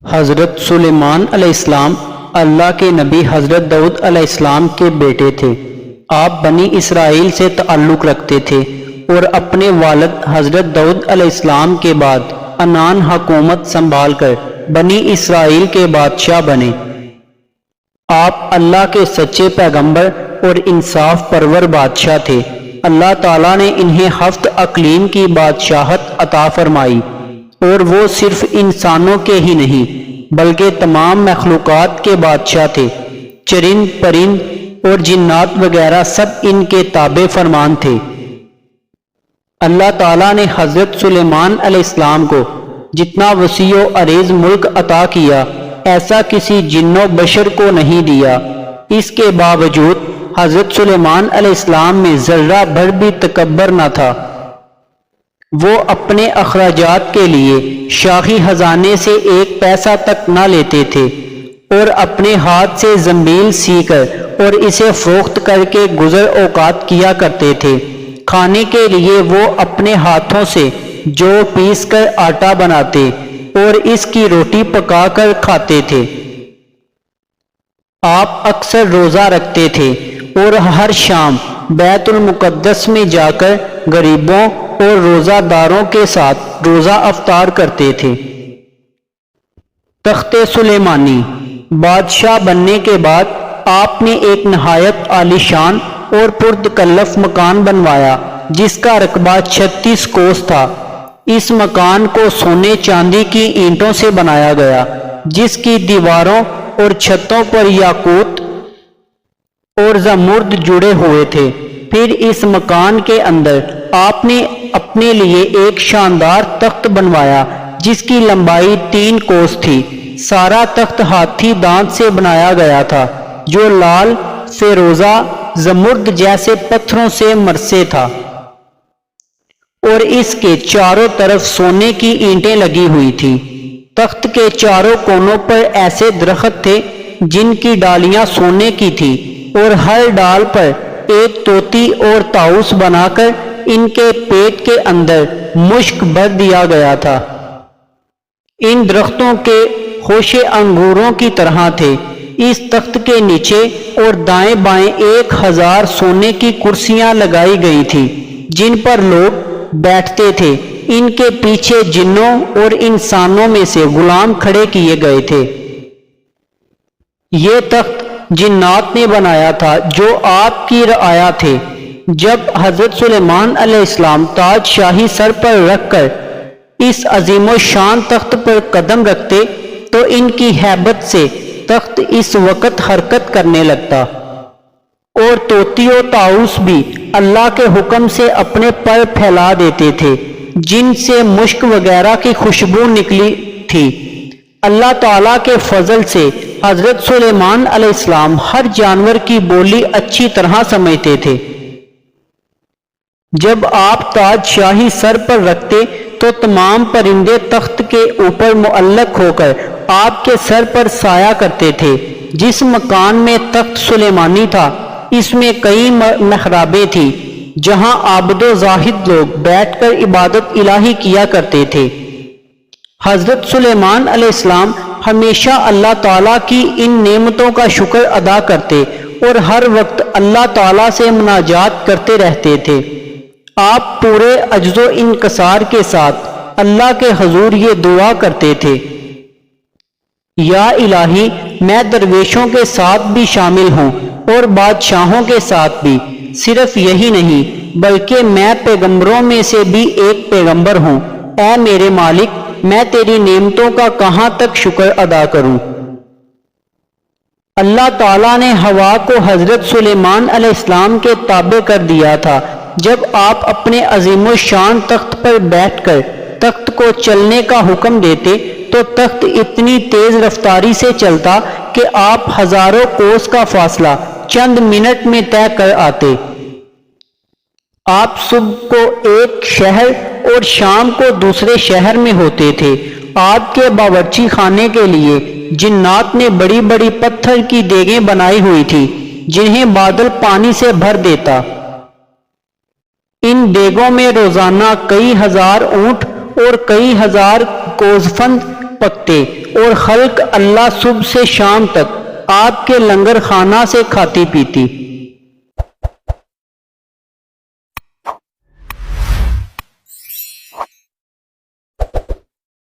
حضرت سلیمان علیہ السلام اللہ کے نبی حضرت داؤد علیہ السلام کے بیٹے تھے۔ آپ بنی اسرائیل سے تعلق رکھتے تھے اور اپنے والد حضرت داؤد علیہ السلام کے بعد عنان حکومت سنبھال کر بنی اسرائیل کے بادشاہ بنے۔ آپ اللہ کے سچے پیغمبر اور انصاف پرور بادشاہ تھے۔ اللہ تعالیٰ نے انہیں 7 اقلیم کی بادشاہت عطا فرمائی، اور وہ صرف انسانوں کے ہی نہیں بلکہ تمام مخلوقات کے بادشاہ تھے۔ چرند پرند اور جنات وغیرہ سب ان کے تابع فرمان تھے۔ اللہ تعالیٰ نے حضرت سلیمان علیہ السلام کو جتنا وسیع و عریض ملک عطا کیا، ایسا کسی جن و بشر کو نہیں دیا۔ اس کے باوجود حضرت سلیمان علیہ السلام میں ذرہ بھر بھی تکبر نہ تھا۔ وہ اپنے اخراجات کے لیے شاہی خزانے سے 1 پیسہ تک نہ لیتے تھے، اور اپنے ہاتھ سے زنبیل سی کر اور اسے فروخت کر کے گزر اوقات کیا کرتے تھے۔ کھانے کے لیے وہ اپنے ہاتھوں سے جو پیس کر آٹا بناتے اور اس کی روٹی پکا کر کھاتے تھے۔ آپ اکثر روزہ رکھتے تھے اور ہر شام بیت المقدس میں جا کر غریبوں اور روزہ داروں کے ساتھ روزہ افطار کرتے تھے۔ تخت سلیمانی۔ بادشاہ بننے کے بعد آپ نے ایک نہایت عالیشان اور پرتکلف مکان بنوایا جس کا رقبہ 36 کوس تھا۔ اس مکان کو سونے چاندی کی اینٹوں سے بنایا گیا، جس کی دیواروں اور چھتوں پر یاقوت اور زمرد جڑے ہوئے تھے۔ پھر اس مکان کے اندر آپ نے اپنے لیے ایک شاندار تخت بنوایا جس کی لمبائی 3 کوس تھی۔ سارا تخت ہاتھی دانت سے بنایا گیا تھا جو لال، فیروزہ، زمرد جیسے پتھروں سے مرصع تھا، اور اس کے چاروں طرف سونے کی اینٹیں لگی ہوئی تھیں۔ تخت کے چاروں کونوں پر ایسے درخت تھے جن کی ڈالیاں سونے کی تھیں، اور ہر ڈال پر ایک طوطی اور طاؤس بنا کر ان کے پیٹ کے اندر مشک بھر دیا گیا تھا۔ ان درختوں کے خوشے انگوروں کی طرح تھے۔ اس تخت کے نیچے اور دائیں بائیں 1000 سونے کی کرسیاں لگائی گئی تھیں جن پر لوگ بیٹھتے تھے۔ ان کے پیچھے جنوں اور انسانوں میں سے غلام کھڑے کیے گئے تھے۔ یہ تخت جنات نے بنایا تھا جو آپ کی رعایا تھے۔ جب حضرت سلیمان علیہ السلام تاج شاہی سر پر رکھ کر اس عظیم و شان تخت پر قدم رکھتے تو ان کی ہیبت سے تخت اس وقت حرکت کرنے لگتا، اور طوطی و طاؤس بھی اللہ کے حکم سے اپنے پر پھیلا دیتے تھے جن سے مشک وغیرہ کی خوشبو نکلی تھی۔ اللہ تعالیٰ کے فضل سے حضرت سلیمان علیہ السلام ہر جانور کی بولی اچھی طرح سمجھتے تھے۔ جب آپ تاج شاہی سر پر رکھتے تو تمام پرندے تخت کے اوپر معلق ہو کر آپ کے سر پر سایہ کرتے تھے۔ جس مکان میں تخت سلیمانی تھا اس میں کئی محرابیں تھیں جہاں عابد و زاہد لوگ بیٹھ کر عبادت الہی کیا کرتے تھے۔ حضرت سلیمان علیہ السلام ہمیشہ اللہ تعالیٰ کی ان نعمتوں کا شکر ادا کرتے اور ہر وقت اللہ تعالیٰ سے مناجات کرتے رہتے تھے۔ آپ پورے عجز و انکسار کے ساتھ اللہ کے حضور یہ دعا کرتے تھے: یا الہی، میں درویشوں کے ساتھ بھی شامل ہوں اور بادشاہوں کے ساتھ بھی۔ صرف یہی نہیں بلکہ میں پیغمبروں میں سے بھی ایک پیغمبر ہوں۔ اے میرے مالک، میں تیری نعمتوں کا کہاں تک شکر ادا کروں۔ اللہ تعالیٰ نے ہوا کو حضرت سلیمان علیہ السلام کے تابع کر دیا تھا۔ جب آپ اپنے عظیم و شان تخت پر بیٹھ کر تخت کو چلنے کا حکم دیتے تو تخت اتنی تیز رفتاری سے چلتا کہ آپ ہزاروں کوس کا فاصلہ چند منٹ میں طے کر آتے۔ آپ صبح کو ایک شہر اور شام کو دوسرے شہر میں ہوتے تھے۔ آپ کے باورچی خانے کے لیے جنات نے بڑی بڑی پتھر کی دیگیں بنائی ہوئی تھی جنہیں بادل پانی سے بھر دیتا۔ ان دیگوں میں روزانہ کئی ہزار اونٹ اور کئی ہزار کوزفند پکتے اور خلق اللہ صبح سے شام تک آپ کے لنگر خانہ سے کھاتی پیتی۔